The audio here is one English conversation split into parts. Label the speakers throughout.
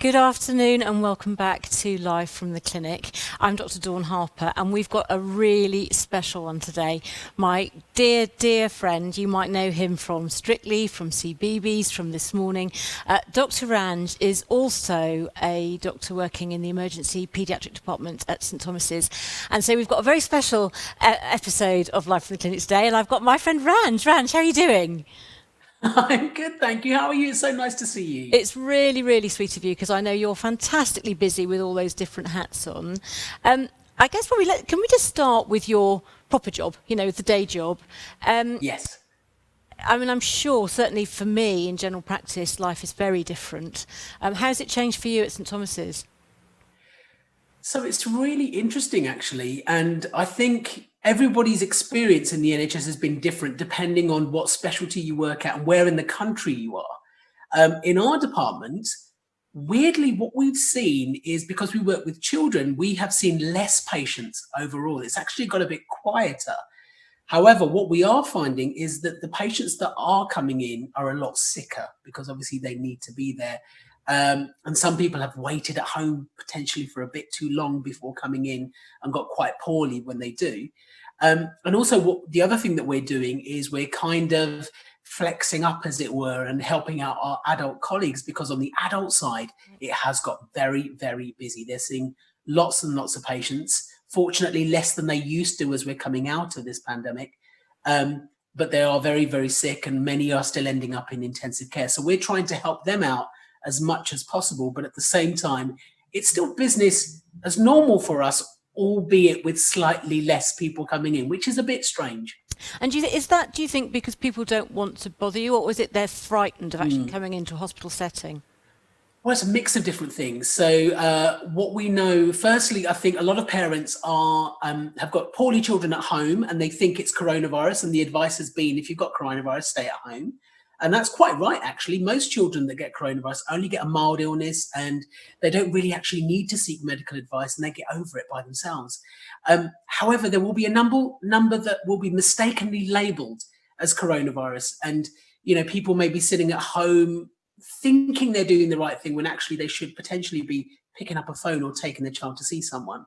Speaker 1: Good afternoon and welcome back to Live from the Clinic. I'm Dr Dawn Harper and we've got a really special one today. My dear, dear friend, you might know him from Strictly, from CBeebies, from This Morning. Dr Ranj is also a doctor working in the emergency paediatric department at St Thomas's. And so we've got a very special episode of Live from the Clinic today, and I've got my friend Ranj. Ranj, how are you doing?
Speaker 2: I'm good, thank you. How are you? It's so nice to see you.
Speaker 1: It's really, really sweet of you because I know you're fantastically busy with all those different hats on. I guess can we just start with your proper job, the day job?
Speaker 2: Yes.
Speaker 1: I mean, I'm sure, certainly for me in general practice, life is very different. How's it changed for you at St Thomas's?
Speaker 2: So it's really interesting, actually. And I think everybody's experience in the NHS has been different depending on what specialty you work at and where in the country you are. In our department, weirdly, what we've seen is because we work with children, we have seen less patients overall. It's actually got a bit quieter. However, what we are finding is that the patients that are coming in are a lot sicker because obviously they need to be there. And some people have waited at home potentially for a bit too long before coming in and got quite poorly when they do. And also the other thing that we're doing is we're kind of flexing up, as it were, and helping out our adult colleagues, because on the adult side, it has got very, very busy. They're seeing lots and lots of patients, fortunately less than they used to as we're coming out of this pandemic. But they are very, very sick, and many are still ending up in intensive care. So we're trying to help them out as much as possible, but at the same time, it's still business as normal for us, albeit with slightly less people coming in, which is a bit strange.
Speaker 1: And do you think because people don't want to bother you, or is it they're frightened of actually coming into a hospital setting?
Speaker 2: Well, it's a mix of different things. So what we know, firstly, I think a lot of parents have got poorly children at home and they think it's coronavirus, and the advice has been, if you've got coronavirus, stay at home. And that's quite right, actually. Most children that get coronavirus only get a mild illness and they don't really actually need to seek medical advice, and they get over it by themselves. However, there will be a number that will be mistakenly labelled as coronavirus. And, people may be sitting at home thinking they're doing the right thing when actually they should potentially be picking up a phone or taking their child to see someone.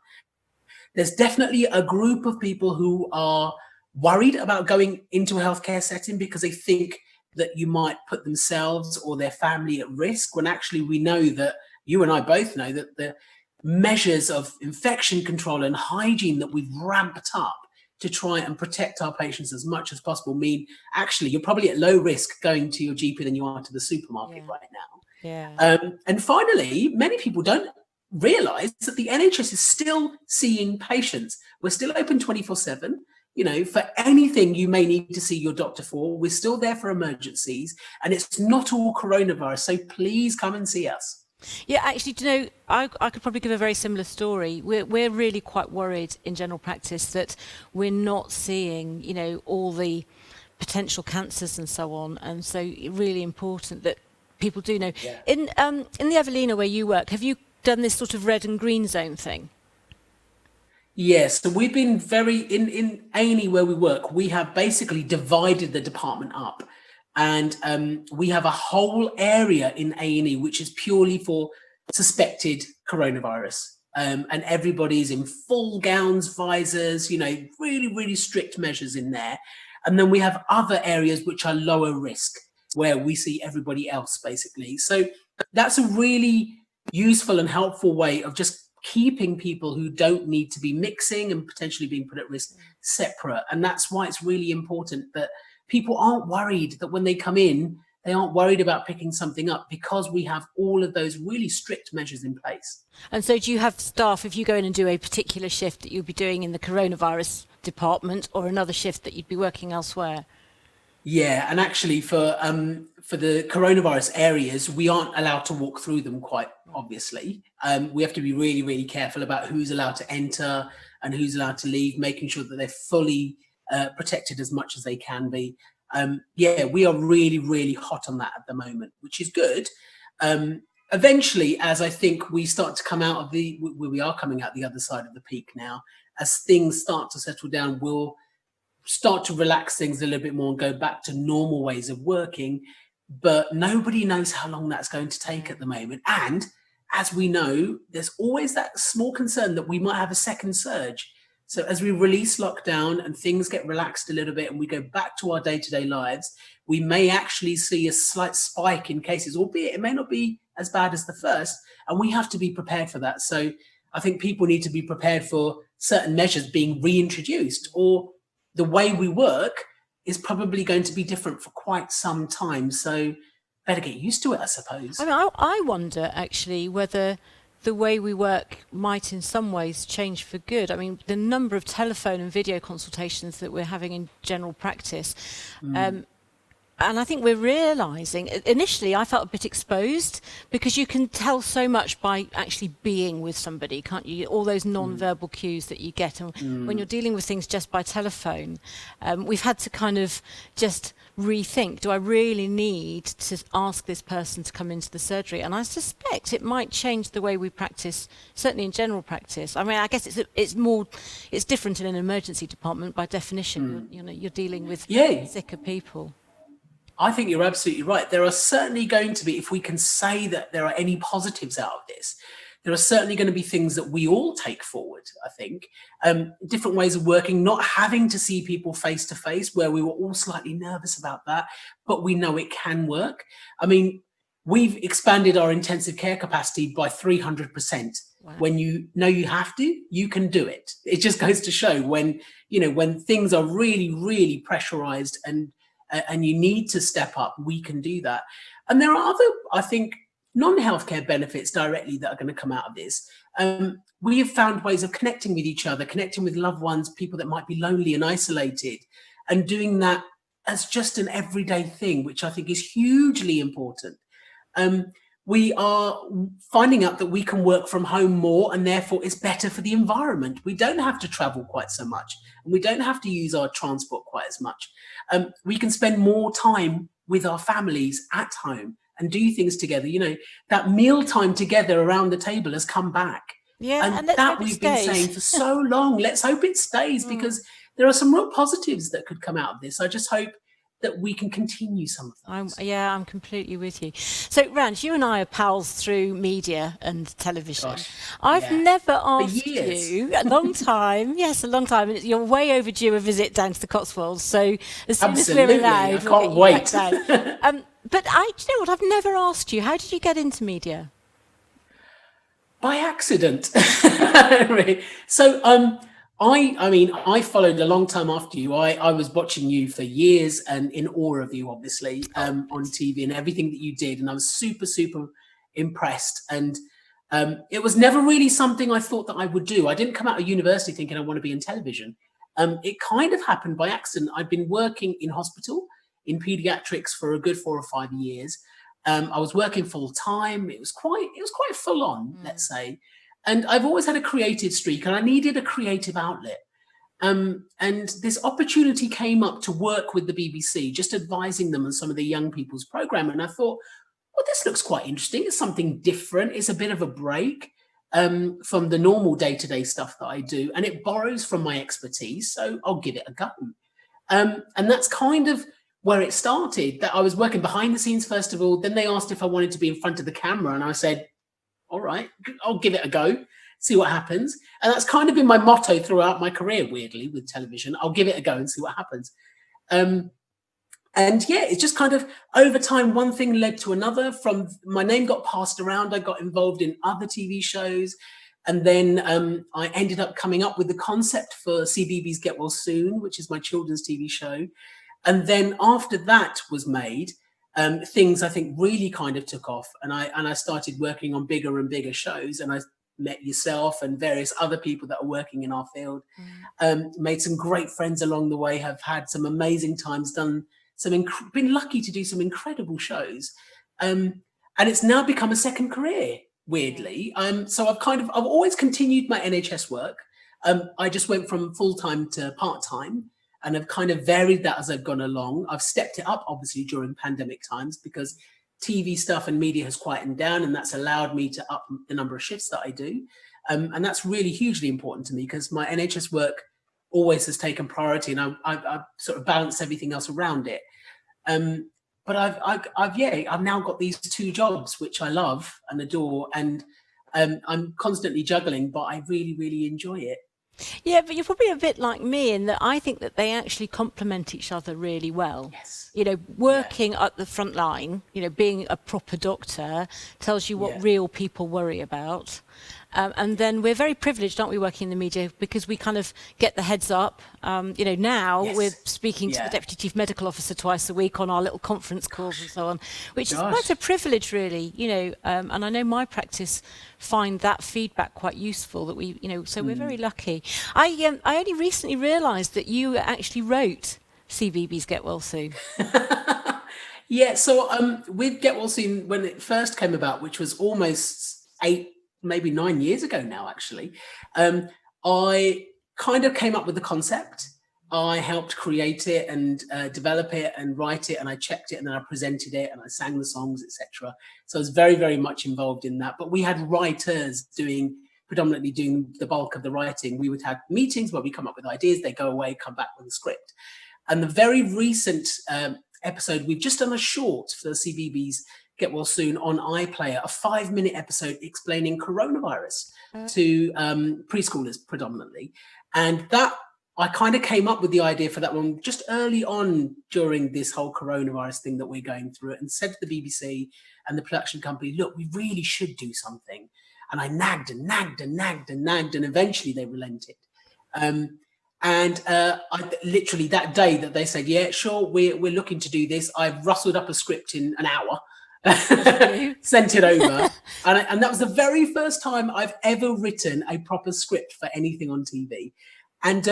Speaker 2: There's definitely a group of people who are worried about going into a healthcare setting because they think that you might put themselves or their family at risk, when actually we know that, you and I both know, that the measures of infection control and hygiene that we've ramped up to try and protect our patients as much as possible mean actually you're probably at low risk going to your GP than you are to the supermarket right now.
Speaker 1: Yeah.
Speaker 2: And finally, many people don't realise that the NHS is still seeing patients. We're still open 24/7. For anything you may need to see your doctor for, we're still there for emergencies, and it's not all coronavirus. So please come and see us.
Speaker 1: Yeah, actually, I could probably give a very similar story. We're really quite worried in general practice that we're not seeing, all the potential cancers and so on. And so really important that people do know.
Speaker 2: Yeah.
Speaker 1: In the Evelina where you work, have you done this sort of red and green zone thing?
Speaker 2: Yes, so we've been in A&E where we work, we have basically divided the department up, and we have a whole area in A&E which is purely for suspected coronavirus, and everybody's in full gowns, visors, really, really strict measures in there. And then we have other areas which are lower risk, where we see everybody else basically. So that's a really useful and helpful way of just keeping people who don't need to be mixing and potentially being put at risk separate. And that's why it's really important that people aren't worried that when they come in, they aren't worried about picking something up, because we have all of those really strict measures in place.
Speaker 1: And so do you have staff, if you go in and do a particular shift that you'll be doing in the coronavirus department, or another shift that you'd be working elsewhere?
Speaker 2: Yeah, and actually for the coronavirus areas, we aren't allowed to walk through them, quite obviously. We have to be really, really careful about who's allowed to enter and who's allowed to leave, making sure that they're fully protected as much as they can be. Yeah, we are really, really hot on that at the moment, which is good. Eventually, as I think we start to come out of we are coming out the other side of the peak now, as things start to settle down, we'll start to relax things a little bit more and go back to normal ways of working. But nobody knows how long that's going to take at the moment. And as we know, there's always that small concern that we might have a second surge. So as we release lockdown and things get relaxed a little bit and we go back to our day-to-day lives, we may actually see a slight spike in cases, albeit it may not be as bad as the first, and we have to be prepared for that. So I think people need to be prepared for certain measures being reintroduced, or the way we work is probably going to be different for quite some time. So better get used to it, I suppose.
Speaker 1: I mean, I wonder actually whether the way we work might in some ways change for good. I mean, the number of telephone and video consultations that we're having in general practice, and I think we're realising, initially I felt a bit exposed because you can tell so much by actually being with somebody, can't you? All those non-verbal cues that you get. And when you're dealing with things just by telephone, we've had to kind of just rethink, do I really need to ask this person to come into the surgery? And I suspect it might change the way we practice, certainly in general practice. I mean, I guess it's different in an emergency department by definition. You're dealing with sicker people.
Speaker 2: I think you're absolutely right. There are certainly going to be, if we can say that there are any positives out of this, there are certainly going to be things that we all take forward, I think. Different ways of working, not having to see people face to face, where we were all slightly nervous about that, but we know it can work. I mean, we've expanded our intensive care capacity by 300%. Wow. When you know you have to, you can do it. It just goes to show when things are really, really pressurized and you need to step up, we can do that. And there are other, I think, non-healthcare benefits directly that are going to come out of this. We have found ways of connecting with each other, connecting with loved ones, people that might be lonely and isolated, and doing that as just an everyday thing, which I think is hugely important. We are finding out that we can work from home more, and therefore it's better for the environment. We don't have to travel quite so much, and we don't have to use our transport quite as much. We can spend more time with our families at home and do things together. That meal time together around the table has come back.
Speaker 1: Yeah, and
Speaker 2: that we've been saying for so long. Let's hope it stays, because there are some real positives that could come out of this. I just hope that we can continue some of that.
Speaker 1: I'm completely with you. So, Ranj, you and I are pals through media and television. I've never asked you, a long time, you're way overdue a visit down to the Cotswolds, so as soon as we're allowed,
Speaker 2: I can't wait.
Speaker 1: But do you know what, I've never asked you, how did you get into media?
Speaker 2: By accident. So, I followed a long time after you. I was watching you for years and in awe of you, obviously, on TV and everything that you did. And I was super, super impressed. And it was never really something I thought that I would do. I didn't come out of university thinking I want to be in television. It kind of happened by accident. I'd been working in hospital in pediatrics for a good 4 or 5 years. I was working full time. It was quite full on, let's say. And I've always had a creative streak, and I needed a creative outlet. And this opportunity came up to work with the BBC, just advising them on some of the young people's program. And I thought, well, this looks quite interesting. It's something different. It's a bit of a break from the normal day-to-day stuff that I do. And it borrows from my expertise. So I'll give it a go. And that's kind of where it started, that I was working behind the scenes, first of all. Then they asked if I wanted to be in front of the camera. And I said, all right, I'll give it a go, see what happens. And that's kind of been my motto throughout my career, weirdly, with television. I'll give it a go and see what happens. And it's just kind of over time, one thing led to another. From my name got passed around, I got involved in other TV shows. And then I ended up coming up with the concept for CBeebies Get Well Soon, which is my children's TV show. And then after that was made, things I think really kind of took off, and I started working on bigger and bigger shows, and I met yourself and various other people that are working in our field. Made some great friends along the way, have had some amazing times, done been lucky to do some incredible shows, and it's now become a second career, weirdly. So I've always continued my NHS work. I just went from full-time to part-time, and I've kind of varied that as I've gone along. I've stepped it up, obviously, during pandemic times, because TV stuff and media has quietened down, and that's allowed me to up the number of shifts that I do. And that's really hugely important to me, because my NHS work always has taken priority, and I sort of balance everything else around it. but I've now got these two jobs, which I love and adore. And I'm constantly juggling, but I really, really enjoy it.
Speaker 1: Yeah, but you're probably a bit like me in that I think that they actually complement each other really well.
Speaker 2: Yes.
Speaker 1: You know,
Speaker 2: Yeah.
Speaker 1: working at the front line, you know, being a proper doctor tells you what
Speaker 2: Yeah.
Speaker 1: real people worry about. And then we're very privileged, aren't we, working in the media, because we kind of get the heads up. You know, now we're
Speaker 2: Yes.
Speaker 1: speaking to the
Speaker 2: Yeah.
Speaker 1: Deputy Chief Medical Officer twice a week on our little conference calls and so on, which is quite
Speaker 2: Gosh.
Speaker 1: a privilege, really, you know. And I know my practice find that feedback quite useful, that we, you know, so we're very lucky. I only recently realised that you actually wrote CBeebies Get Well Soon.
Speaker 2: Yeah, so with Get Well Soon, when it first came about, which was almost 8, maybe 9 years ago now, actually, I kind of came up with the concept. I helped create it and develop it and write it, and I checked it, and then I presented it, and I sang the songs, etc. So I was very, very much involved in that. But we had writers predominantly doing the bulk of the writing. We would have meetings where we come up with ideas, they go away, come back with a script. And the very recent episode, we've just done a short for the CBeebies Get Well Soon on iPlayer, a 5-minute episode explaining coronavirus to preschoolers predominantly. And that, I kind of came up with the idea for that one just early on during this whole coronavirus thing that we're going through, and said to the BBC and the production company, look, we really should do something. And I nagged and nagged and nagged and nagged, and eventually they relented. And I literally that day that they said, yeah, sure, we're looking to do this, I rustled up a script in an hour, sent it over. and that was the very first time I've ever written a proper script for anything on TV. And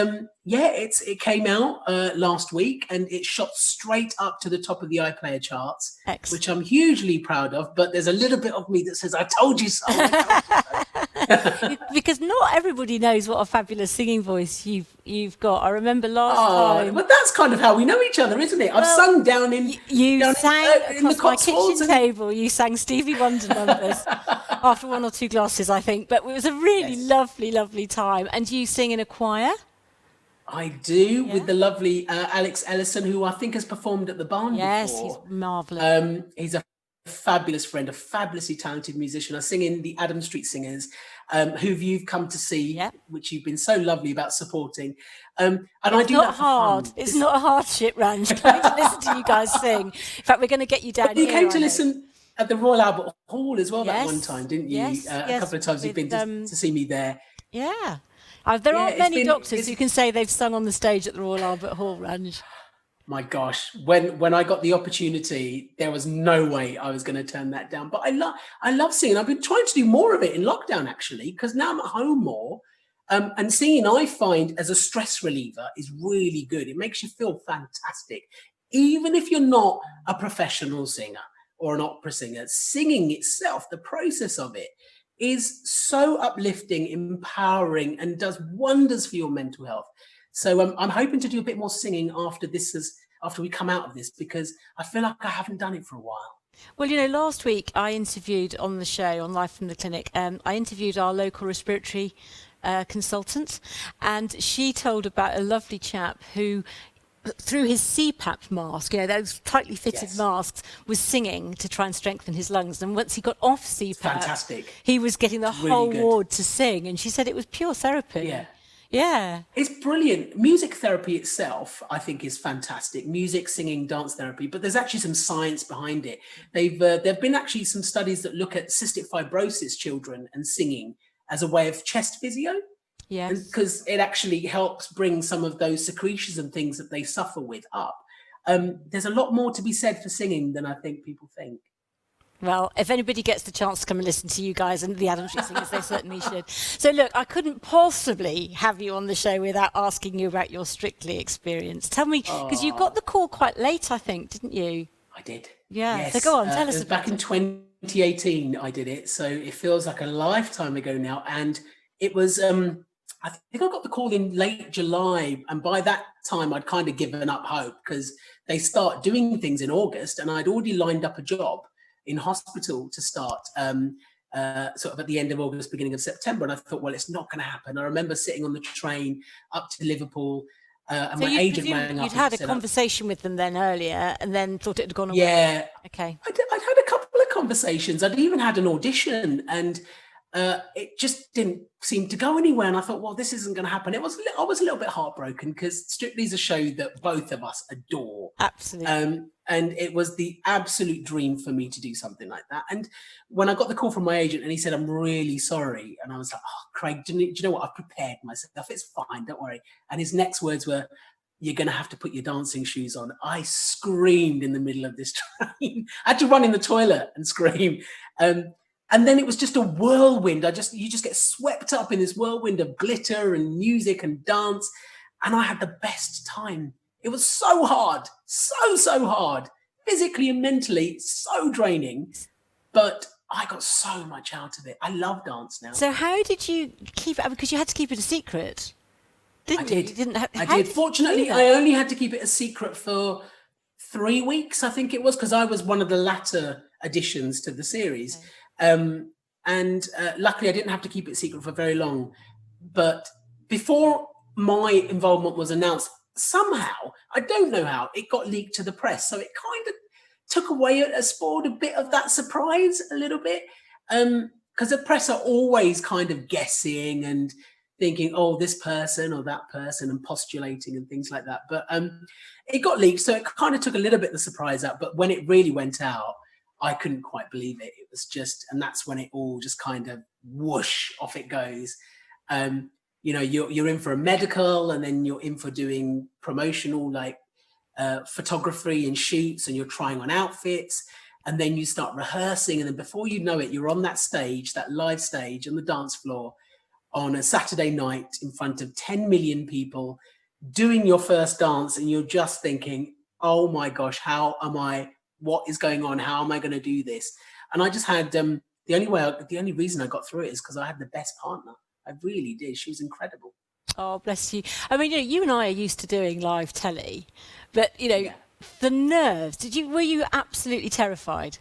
Speaker 2: it came out last week, and it shot straight up to the top of the iPlayer charts. Excellent. Which I'm hugely proud of. But there's a little bit of me that says, I told you so.
Speaker 1: Because not everybody knows what a fabulous singing voice you've got. I remember last time.
Speaker 2: But that's kind of how we know each other, isn't it? I've sung down in
Speaker 1: in
Speaker 2: the
Speaker 1: my kitchen
Speaker 2: and...
Speaker 1: table. You sang Stevie Wonder numbers after 1 or 2 glasses, I think. But it was a really lovely, lovely time. And you sing in a choir?
Speaker 2: I do, with the lovely Alex Ellison, who I think has performed at the Barn before.
Speaker 1: Yes, he's marvellous.
Speaker 2: He's a fabulous friend, a fabulously talented musician. I sing in the Adam Street Singers, who you've come to see, which you've been so lovely about supporting. And I do that for fun.
Speaker 1: It's not a hardship, Ranj. Coming to listen to you guys sing. In fact, we're going to get you down here.
Speaker 2: You came to listen at the Royal Albert Hall as well that one time, didn't you? A couple of times you've been to see me there.
Speaker 1: Yeah. There aren't many doctors who can say they've sung on the stage at the Royal Albert Hall, Ranj.
Speaker 2: My gosh, when I got the opportunity, there was no way I was going to turn that down. But I love singing. I've been trying to do more of it in lockdown, actually, because now I'm at home more. And singing, I find, as a stress reliever, is really good. It makes you feel fantastic. Even if you're not a professional singer or an opera singer, singing itself, the process of it, is so uplifting, empowering, and does wonders for your mental health. So I'm hoping to do a bit more singing after we come out of this, because I feel like I haven't done it for a while.
Speaker 1: Well, you know, last week I interviewed on the show, on Live from the Clinic, I interviewed our local respiratory consultant, and she told about a lovely chap who, through his CPAP mask, you know, those tightly fitted masks, was singing to try and strengthen his lungs. And once he got off CPAP, he was getting the whole ward to sing. And she said it was pure therapy. Yeah.
Speaker 2: It's brilliant. Music therapy itself, I think, is fantastic. Music, singing, dance therapy. But there's actually some science behind it. There've been actually some studies that look at cystic fibrosis children and singing as a way of chest physio.
Speaker 1: Yes.
Speaker 2: Because it actually helps bring some of those secretions and things that they suffer with up. There's a lot more to be said for singing than I think people think.
Speaker 1: Well, if anybody gets the chance to come and listen to you guys and the Adam Street Singers, they certainly should. So look, I couldn't possibly have you on the show without asking you about your Strictly experience. Tell me, because you got the call quite late, I think, didn't you?
Speaker 2: I did.
Speaker 1: Yeah. Yes. So go on, tell us about
Speaker 2: it. Back in 2018, I did it. So it feels like a lifetime ago now. And it was, I think I got the call in late July. And by that time, I'd kind of given up hope, because they start doing things in August, and I'd already lined up a job in hospital to start sort of at the end of August, beginning of September. And I thought, well, it's not going to happen. I remember sitting on the train up to Liverpool, And
Speaker 1: So
Speaker 2: my
Speaker 1: you'd
Speaker 2: agent
Speaker 1: presumed
Speaker 2: rang
Speaker 1: you'd
Speaker 2: up and
Speaker 1: had
Speaker 2: just
Speaker 1: a
Speaker 2: said,
Speaker 1: conversation with them then earlier and then thought it had gone away.
Speaker 2: yeah,
Speaker 1: Okay.
Speaker 2: I'd had a couple of conversations. I'd even had an audition, and it just didn't seem to go anywhere. And I thought, well, this isn't going to happen. I was a little bit heartbroken because Strictly's a show that both of us adore.
Speaker 1: Absolutely.
Speaker 2: And it was the absolute dream for me to do something like that. And when I got the call from my agent and he said, I'm really sorry. And I was like, oh, Craig, do you know what? I've prepared myself. It's fine. Don't worry. And his next words were, you're going to have to put your dancing shoes on. I screamed in the middle of this train. I had to run in the toilet and scream. And then it was just a whirlwind. You just get swept up in this whirlwind of glitter and music and dance. And I had the best time. It was so hard, so hard, physically and mentally, so draining. But I got so much out of it. I love dance now.
Speaker 1: So how did you keep it? Because you had to keep it a secret, didn't you? You didn't have,
Speaker 2: I did. Fortunately, I only had to keep it a secret for 3 weeks, I think it was, because I was one of the latter additions to the series. Okay. And luckily, I didn't have to keep it secret for very long. But before my involvement was announced, somehow, I don't know how, it got leaked to the press. So it kind of took away, spoiled a bit of that surprise a little bit. Because the press are always kind of guessing and thinking, oh, this person or that person, and postulating and things like that. But it got leaked, so it kind of took a little bit of the surprise out. But when it really went out, I couldn't quite believe it. It was just, and that's when it all just kind of whoosh, off it goes. You know, you're in for a medical, and then you're in for doing promotional, like photography and shoots, and you're trying on outfits, and then you start rehearsing, and then before you know it, you're on that stage, that live stage on the dance floor on a Saturday night in front of 10 million people doing your first dance, and you're just thinking, oh my gosh, what is going on? How am I going to do this? And I just had, the only reason I got through it is because I had the best partner. I really did. She was incredible.
Speaker 1: Oh, bless you. I mean, you and I are used to doing live telly, but, the nerves, were you absolutely terrified?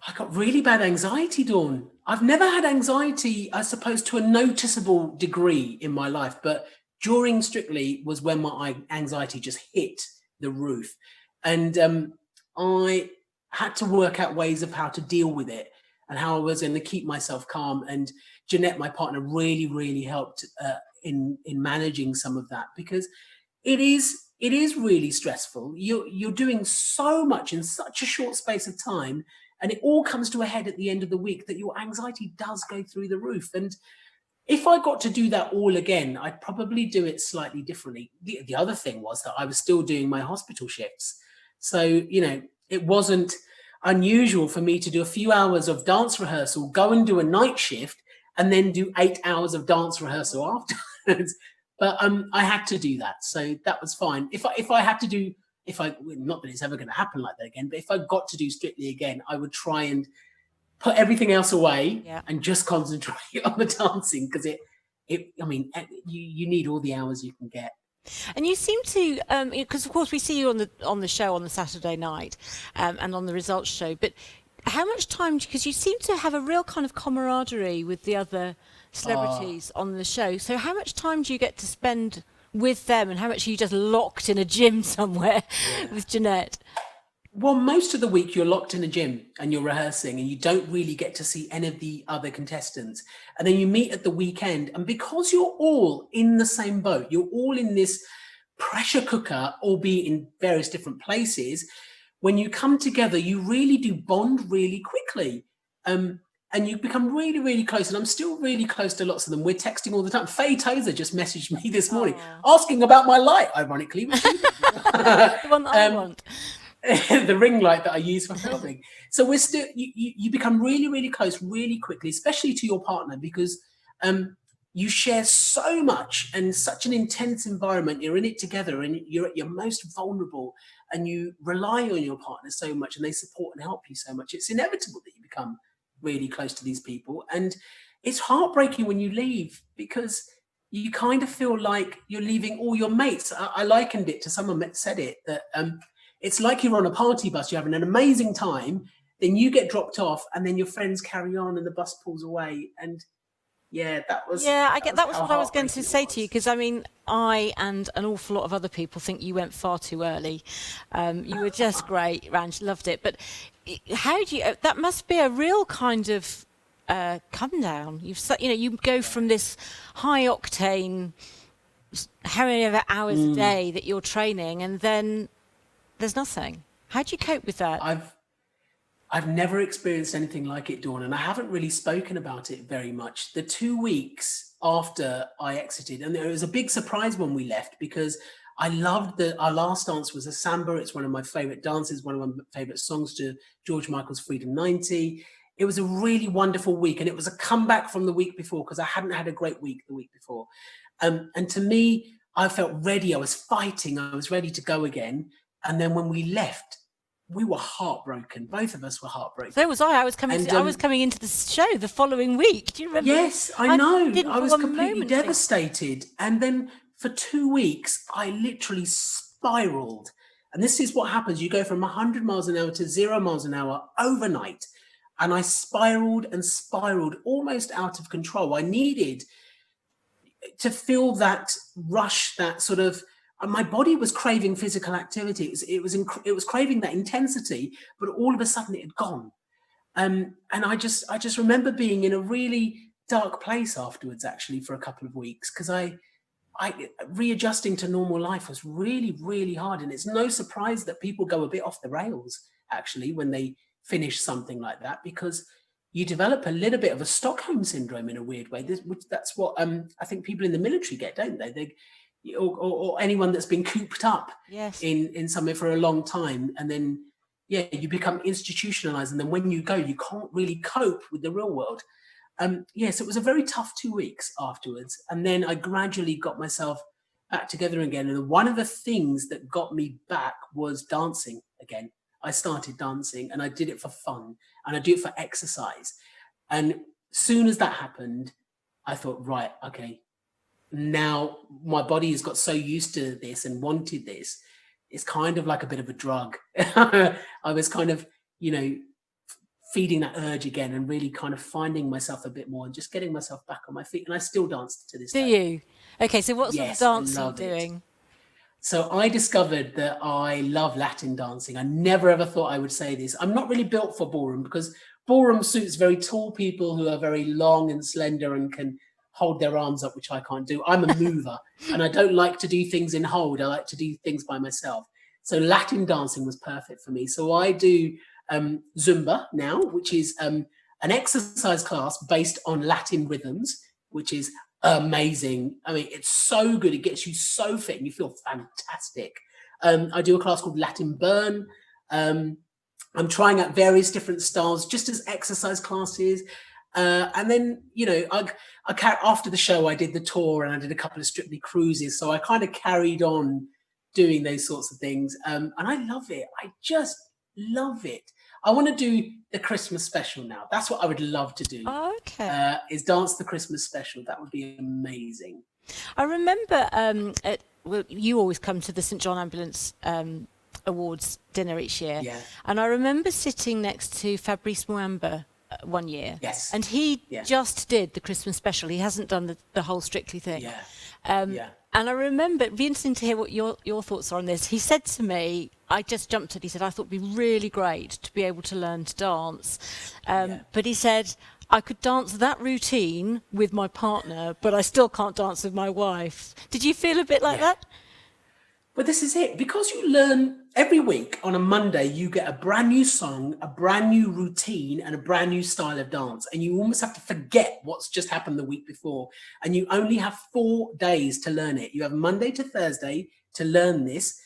Speaker 2: I got really bad anxiety, Dawn. I've never had anxiety, I suppose, to a noticeable degree in my life, but during Strictly was when my anxiety just hit the roof. And I had to work out ways of how to deal with it and how I was going to keep myself calm. And Jeanette, my partner, really, really helped in managing some of that, because it is really stressful. You're doing so much in such a short space of time, and it all comes to a head at the end of the week that your anxiety does go through the roof. And if I got to do that all again, I'd probably do it slightly differently. The other thing was that I was still doing my hospital shifts. So, it wasn't unusual for me to do a few hours of dance rehearsal, go and do a night shift, and then do 8 hours of dance rehearsal afterwards. But I had to do that. So that was fine. If I had to do, not that it's ever going to happen like that again, but if I got to do Strictly again, I would try and put everything else away and just concentrate on the dancing, because you need all the hours you can get.
Speaker 1: And you seem to, because of course we see you on the show on the Saturday night, and on the results show. But how much time? Because you seem to have a real kind of camaraderie with the other celebrities on the show. So how much time do you get to spend with them, and how much are you just locked in a gym somewhere with Jeanette?
Speaker 2: Well, most of the week you're locked in a gym and you're rehearsing, and you don't really get to see any of the other contestants. And then you meet at the weekend, and because you're all in the same boat, you're all in this pressure cooker, albeit in various different places. When you come together, you really do bond really quickly. And you become really, really close. And I'm still really close to lots of them. We're texting all the time. Faye Tozer just messaged me this morning asking about my light, ironically.
Speaker 1: The one that I want.
Speaker 2: The ring light that I use for filming. So we're still, you become really, really close really quickly, especially to your partner, because you share so much and such an intense environment. You're in it together, and you're at your most vulnerable, and you rely on your partner so much, and they support and help you so much. It's inevitable that you become really close to these people. And it's heartbreaking when you leave, because you kind of feel like you're leaving all your mates. I likened it to someone that said it, that it's like you're on a party bus, you're having an amazing time, then you get dropped off, and then your friends carry on and the bus pulls away. And Yeah, that was
Speaker 1: Yeah, I get that was
Speaker 2: how
Speaker 1: what I was going to
Speaker 2: heartbreaking it
Speaker 1: say to you,
Speaker 2: was.
Speaker 1: because I mean, I and an awful lot of other people think you went far too early. You were just great, Ranj, loved it. But how do you? That must be a real kind of come down. You go from this high octane, how many ever hours a day that you're training, and then there's nothing. How do you cope with that?
Speaker 2: I've never experienced anything like it, Dawn, and I haven't really spoken about it very much. The 2 weeks after I exited, and it was a big surprise when we left, because I loved our last dance was a samba. It's one of my favorite dances, one of my favorite songs to George Michael's Freedom 90. It was a really wonderful week, and it was a comeback from the week before, because I hadn't had a great week the week before. And to me, I felt ready. I was fighting. I was ready to go again. And then when we left, we were heartbroken. Both of us were heartbroken.
Speaker 1: So was I. I was coming into the show the following week. Do you remember?
Speaker 2: Yes, I know.
Speaker 1: Didn't
Speaker 2: I was
Speaker 1: for one
Speaker 2: completely
Speaker 1: moment think-
Speaker 2: devastated. And then for 2 weeks, I literally spiraled. And this is what happens. You go from 100 miles an hour to 0 miles an hour overnight. And I spiraled and spiraled almost out of control. I needed to feel that rush, that sort of, my body was craving physical activity. It was craving that intensity, but all of a sudden it had gone. And I just remember being in a really dark place afterwards, actually, for a couple of weeks, because I readjusting to normal life was really, really hard. And it's no surprise that people go a bit off the rails, actually, when they finish something like that, because you develop a little bit of a Stockholm syndrome in a weird way. That's what I think people in the military get, don't they? Or anyone that's been cooped up
Speaker 1: Yes.
Speaker 2: in somewhere for a long time, and then you become institutionalized, and then when you go, you can't really cope with the real world. So it was a very tough 2 weeks afterwards, and then I gradually got myself back together again. And one of the things that got me back was dancing again. I started dancing, and I did it for fun, and I do it for exercise. And soon as that happened, I thought, right, okay, now my body has got so used to this and wanted this. It's kind of like a bit of a drug. I was kind of, feeding that urge again, and really kind of finding myself a bit more and just getting myself back on my feet. And I still dance to this day.
Speaker 1: Do you? Okay, so what sort of
Speaker 2: Yes, I
Speaker 1: dance are you
Speaker 2: love it.
Speaker 1: doing?
Speaker 2: So I discovered that I love Latin dancing. I never ever thought I would say this. I'm not really built for ballroom, because ballroom suits very tall people who are very long and slender and can hold their arms up, which I can't do. I'm a mover and I don't like to do things in hold. I like to do things by myself. So Latin dancing was perfect for me. So I do Zumba now, which is an exercise class based on Latin rhythms, which is amazing. I mean, it's so good. It gets you so fit and you feel fantastic. I do a class called Latin Burn. I'm trying out various different styles just as exercise classes. And then, after the show, I did the tour and I did a couple of Strictly cruises. So I kind of carried on doing those sorts of things. And I love it. I just love it. I want to do the Christmas special now. That's what I would love to do.
Speaker 1: Oh, okay.
Speaker 2: Is dance the Christmas special. That would be amazing.
Speaker 1: I remember you always come to the St John Ambulance Awards dinner each year.
Speaker 2: Yeah.
Speaker 1: And I remember sitting next to Fabrice Muamba one year.
Speaker 2: Yes.
Speaker 1: And he just did the Christmas special. He hasn't done the whole Strictly thing.
Speaker 2: Yeah.
Speaker 1: And I remember, it'd be interesting to hear what your thoughts are on this. He said to me, I just jumped at, he said, I thought it'd be really great to be able to learn to dance. But he said, I could dance that routine with my partner, but I still can't dance with my wife. Did you feel a bit like that?
Speaker 2: But this is it. Because you learn every week on a Monday, you get a brand new song, a brand new routine, and a brand new style of dance. And you almost have to forget what's just happened the week before. And you only have 4 days to learn it. You have Monday to Thursday to learn this.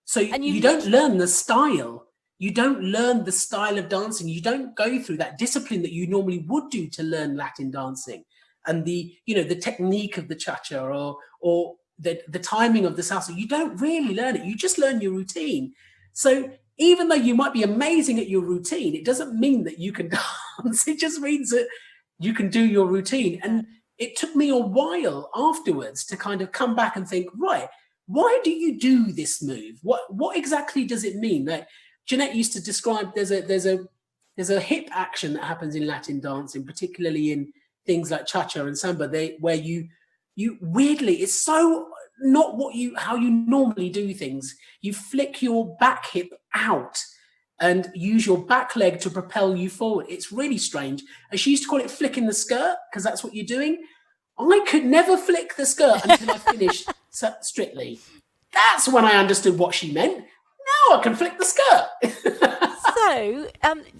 Speaker 2: So you don't learn the style. You don't learn the style of dancing. You don't go through that discipline that you normally would do to learn Latin dancing, and the technique of the cha-cha or the timing of the salsa. You don't really learn it. You just learn your routine. So even though you might be amazing at your routine, it doesn't mean that you can dance. It just means that you can do your routine. And it took me a while afterwards to kind of come back and think, right, why do you do this move? What exactly does it mean? Like Jeanette used to describe, there's a hip action that happens in Latin dancing, particularly in things like cha-cha and samba, where you weirdly, it's so not how you normally do things. You flick your back hip out and use your back leg to propel you forward. It's really strange. And she used to call it flicking the skirt, because that's what you're doing. I could never flick the skirt until I finished Strictly. That's when I understood what she meant. Now I can flick the skirt.
Speaker 1: So,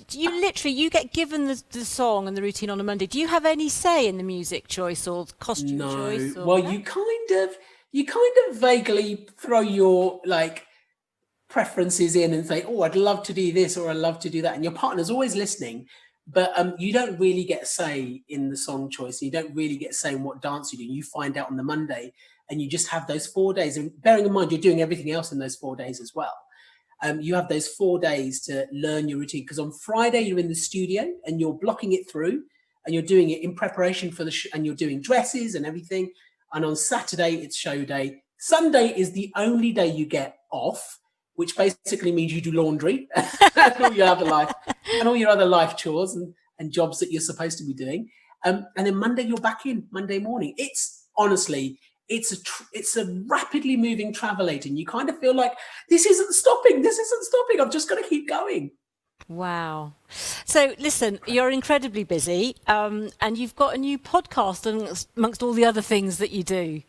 Speaker 1: you get given the song and the routine on a Monday. Do you have any say in the music choice or costume choice?
Speaker 2: No. Well, you kind of vaguely throw your preferences in and say, oh, I'd love to do this or I'd love to do that. And your partner's always listening, but you don't really get a say in the song choice. You don't really get a say in what dance you do. You find out on the Monday, and you just have those 4 days. And bearing in mind, you're doing everything else in those 4 days as well. You have those 4 days to learn your routine, because on Friday you're in the studio and you're blocking it through and you're doing it in preparation for and you're doing dresses and everything. And on Saturday it's show day. Sunday is the only day you get off, which basically means you do laundry and all your other life chores and jobs that you're supposed to be doing. And then Monday you're back in, Monday morning. It's honestly, it's a rapidly moving travel agent. You kind of feel like this isn't stopping. I've just got to keep going.
Speaker 1: Wow. So listen, you're incredibly busy, and you've got a new podcast amongst all the other things that you do.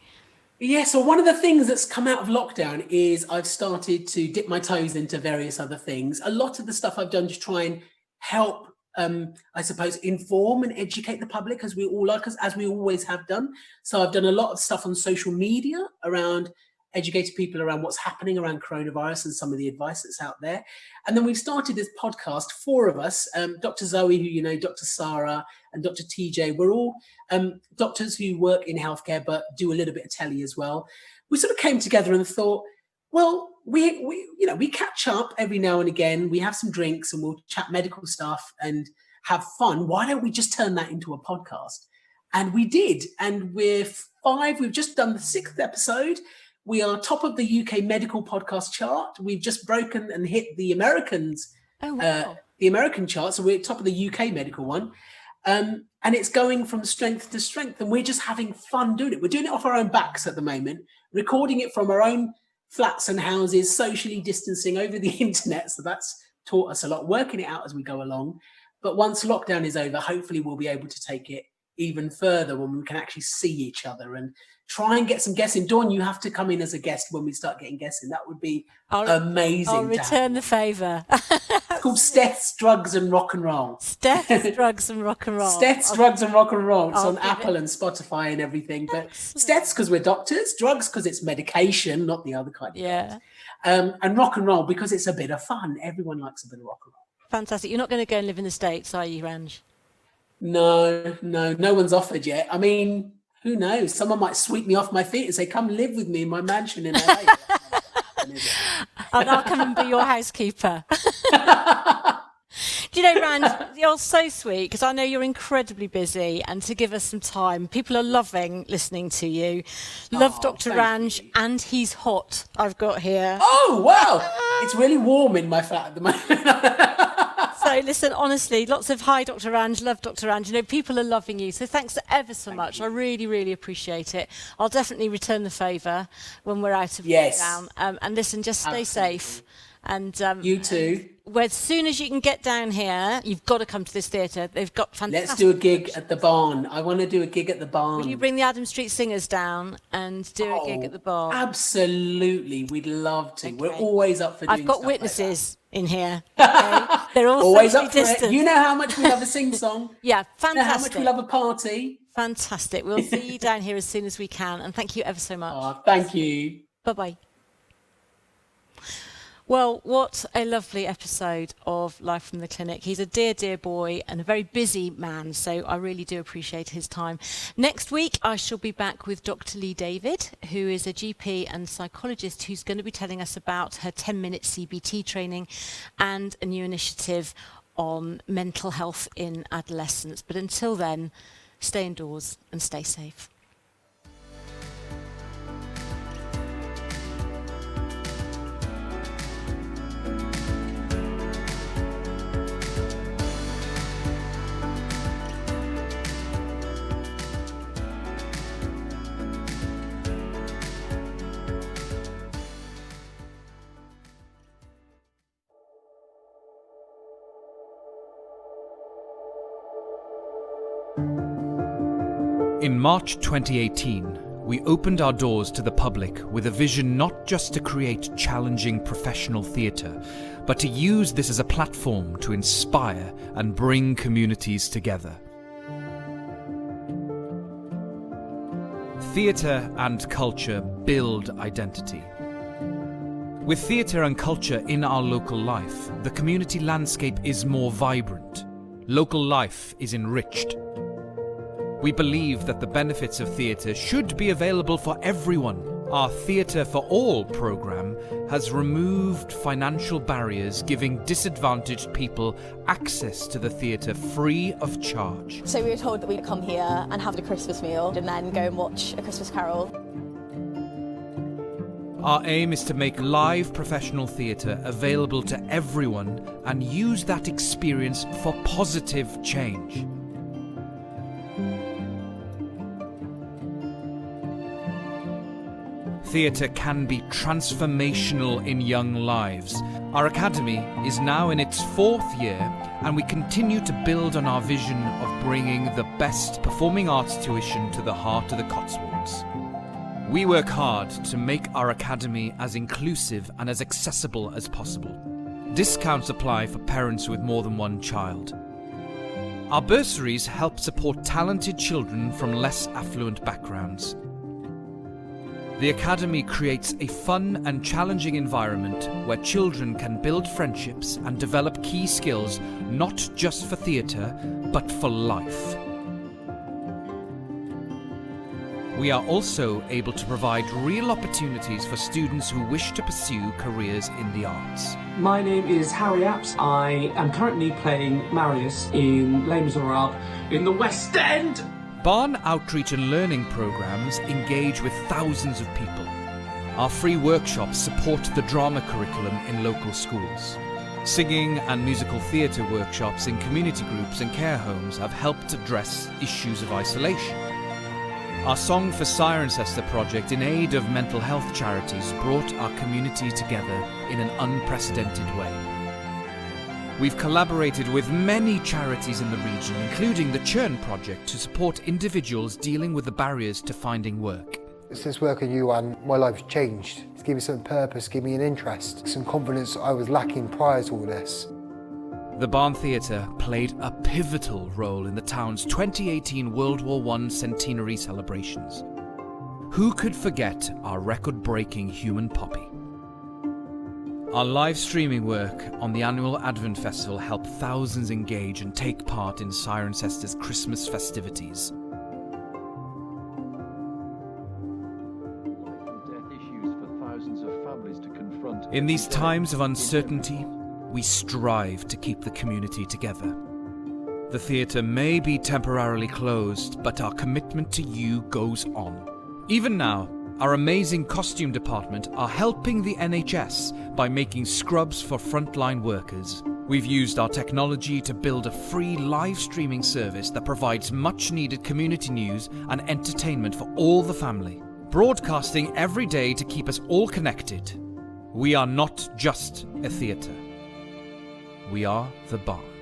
Speaker 2: Yeah, so one of the things that's come out of lockdown is I've started to dip my toes into various other things. A lot of the stuff I've done to try and help, I suppose, inform and educate the public, as we all are, as we always have done. So I've done a lot of stuff on social media around educating people around what's happening around coronavirus and some of the advice that's out there. And then we've started this podcast, 4 of us, Dr. Zoe, who you know, Dr. Sarah and Dr. TJ. We're all doctors who work in healthcare, but do a little bit of telly as well. We sort of came together and thought, well, we catch up every now and again. We have some drinks and we'll chat medical stuff and have fun. Why don't we just turn that into a podcast? And we did. And we're 5. We've just done the 6th episode. We are top of the UK medical podcast chart. We've just broken and hit the Americans, the American chart. So we're top of the UK medical one. And it's going from strength to strength. And we're just having fun doing it. We're doing it off our own backs at the moment, recording it from our own flats and houses, socially distancing over the internet. So that's taught us a lot, working it out as we go along. But once lockdown is over, hopefully we'll be able to take it even further when we can actually see each other and try and get some guests in. Dawn, you have to come in as a guest when we start getting guests in. That would be amazing.
Speaker 1: I'll return the favour.
Speaker 2: It's called Steth's Drugs and Rock and Roll.
Speaker 1: Steth's Drugs and Rock and Roll.
Speaker 2: Steth's Drugs and Rock and Roll. It's on Apple and Spotify and everything. But Steth's because we're doctors, drugs because it's medication, not the other kind of drugs. And rock and roll because it's a bit of fun. Everyone likes a bit of rock and roll.
Speaker 1: Fantastic. You're not going to go and live in the States, are you, Ranj?
Speaker 2: No one's offered yet. I mean, who knows? Someone might sweep me off my feet and say, come live with me in my mansion in LA.
Speaker 1: And I'll come and be your housekeeper. Do you know, Ranj, you're so sweet because I know you're incredibly busy, and to give us some time. People are loving listening to you. Love Dr. Ranj, and he's hot, I've got here.
Speaker 2: Oh, wow. It's really warm in my flat at the moment.
Speaker 1: So listen, honestly, lots of hi, Dr. Ranj, love Dr. Ranj. You know, people are loving you. So thanks ever so much. I really, really appreciate it. I'll definitely return the favour when we're out of lockdown. And listen, just stay safe. And
Speaker 2: you too.
Speaker 1: As soon as you can get down here, you've got to come to this theatre. They've got fantastic.
Speaker 2: Let's do a gig at the barn. I want to do a gig at the barn.
Speaker 1: Will you bring the Adam Street Singers down and do a gig at the barn?
Speaker 2: Absolutely, we'd love to. Okay. We're always up for doing
Speaker 1: I've got
Speaker 2: stuff
Speaker 1: witnesses
Speaker 2: like
Speaker 1: in here. Okay? They're all
Speaker 2: always up for
Speaker 1: distant.
Speaker 2: it. You know how much we love a sing-song.
Speaker 1: Yeah, fantastic.
Speaker 2: You know how much we love a party.
Speaker 1: Fantastic. We'll see you down here as soon as we can. And thank you ever so much.
Speaker 2: Oh, thank you.
Speaker 1: Bye-bye. Well, what a lovely episode of Life from the Clinic. He's a dear, dear boy and a very busy man, so I really do appreciate his time. Next week, I shall be back with Dr. Lee David, who is a GP and psychologist who's going to be telling us about her 10-minute CBT training and a new initiative on mental health in adolescence. But until then, stay indoors and stay safe.
Speaker 3: In March 2018, we opened our doors to the public with a vision not just to create challenging professional theatre, but to use this as a platform to inspire and bring communities together. Theatre and culture build identity. With theatre and culture in our local life, the community landscape is more vibrant. Local life is enriched. We believe that the benefits of theatre should be available for everyone. Our Theatre for All programme has removed financial barriers, giving disadvantaged people access to the theatre free of charge.
Speaker 4: So we were told that we'd come here and have a Christmas meal and then go and watch A Christmas Carol.
Speaker 3: Our aim is to make live professional theatre available to everyone and use that experience for positive change. Theatre can be transformational in young lives. Our academy is now in its 4th year, and we continue to build on our vision of bringing the best performing arts tuition to the heart of the Cotswolds. We work hard to make our academy as inclusive and as accessible as possible. Discounts apply for parents with more than one child. Our bursaries help support talented children from less affluent backgrounds. The Academy creates a fun and challenging environment where children can build friendships and develop key skills not just for theatre, but for life. We are also able to provide real opportunities for students who wish to pursue careers in the arts.
Speaker 5: My name is Harry Apps. I am currently playing Marius in Les Miserables in the West End.
Speaker 3: Barn outreach and learning programs engage with thousands of people. Our free workshops support the drama curriculum in local schools. Singing and musical theatre workshops in community groups and care homes have helped address issues of isolation. Our Song for Cirencester project in aid of mental health charities brought our community together in an unprecedented way. We've collaborated with many charities in the region, including the Churn Project, to support individuals dealing with the barriers to finding work.
Speaker 6: Since working with you, my life's changed. It's given me some purpose, given me an interest, some confidence I was lacking prior to all this.
Speaker 3: The Barn Theatre played a pivotal role in the town's 2018 World War I centenary celebrations. Who could forget our record-breaking Human Poppy? Our live streaming work on the annual Advent Festival helped thousands engage and take part in Cirencester's Christmas festivities. In these times of uncertainty, we strive to keep the community together. The theatre may be temporarily closed, but our commitment to you goes on. Even now, our amazing costume department are helping the NHS by making scrubs for frontline workers. We've used our technology to build a free live streaming service that provides much needed community news and entertainment for all the family, broadcasting every day to keep us all connected. We are not just a theatre. We are the Barn.